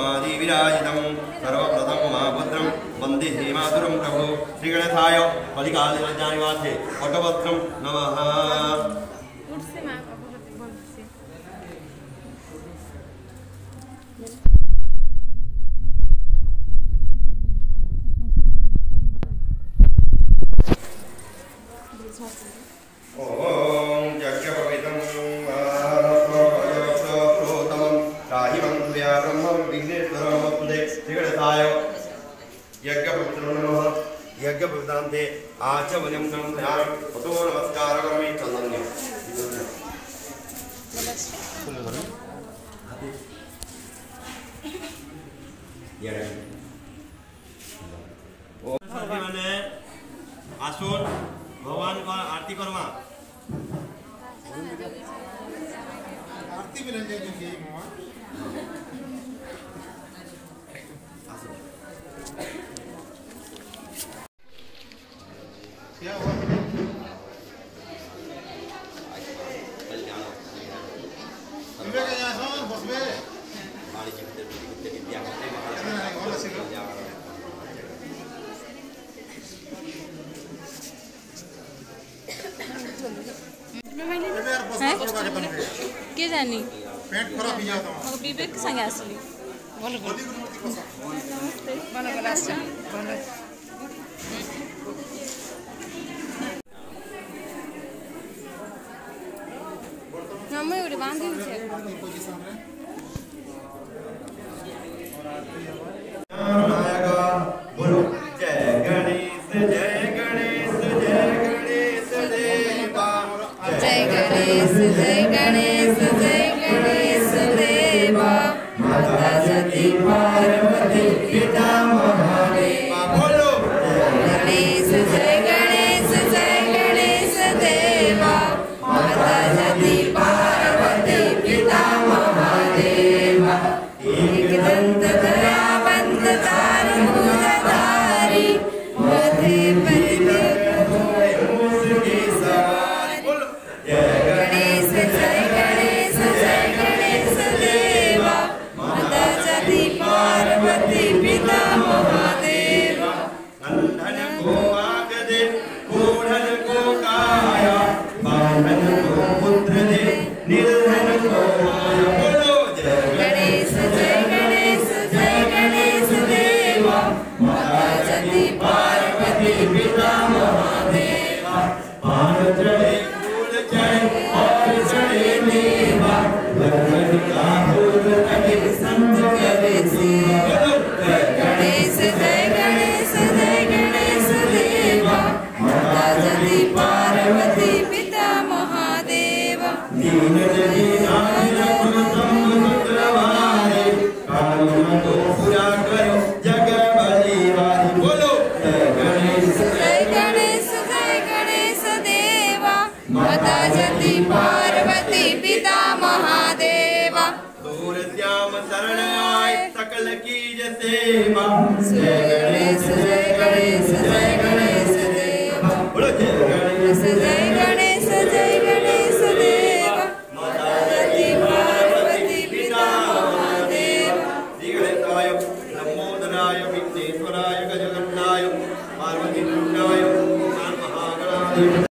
ब्रह्मादि विराजितं सर्वप्रथम महाभद्रं वन्दे हेमातुरं प्रभु श्रीगणेशाय कलिकालनिवासे वटवस्त्रं नमः। ओम यज्ञपवितं प्रोतमं राहिमन्त्र्या ब्रह्मं विघ्नेश्वरमपुदे श्रीगणेशाय यज्ञपवित्रं नमः। यज्ञपवित्रान्ते आचमनं नमः अतो नमस्कारं करोमि चन्दन्य आसुन भगवान का आरती करमा आरती भी रंजन जी मामा क्या हुआ विवेक यहाँ सो बस में माली चिकते विद्या करते हैं और सिखो के जानी पेट खराब हो जाता है विवेक संगे आसली बोल बोल बोल आसली बोल हम एवढे बांधे छे पोजीशन रे नायका बोलो जय गणेश देवा जय गणेश देवा माता सती पार्वती पिता महादेव बोलो गणेश देवा माता सती पार्वती पिता महादेव एक दंत दयावंत तारभुजधारी मथे पार्वती पिता महादेव अंधन को आग दे बूढ़न को काया बांधन को पुत्र दे निर्धन को माया बोलो जय गणेश देवा माता सती पार्वती पिता महादेव पान चढ़े फूल चढ़े और चढ़े मेवा लखन का फूल लगे संत करे गणेश देवा माता सती पार्वती पिता महादेव दीन कानून को पूरा करो जग बलिहारी बोलो गणेश देवा माता सती पार्वती पिता महादेव दूर श्याम शरण आए सकल की सेवा जय गणेश देवा बोलो जय गणेश देवा माता सती पार्वती पिता महादेव श्री गणेशाय नमोदराय विघ्नेश्वराय गजगन्नाय पार्वती महागणाय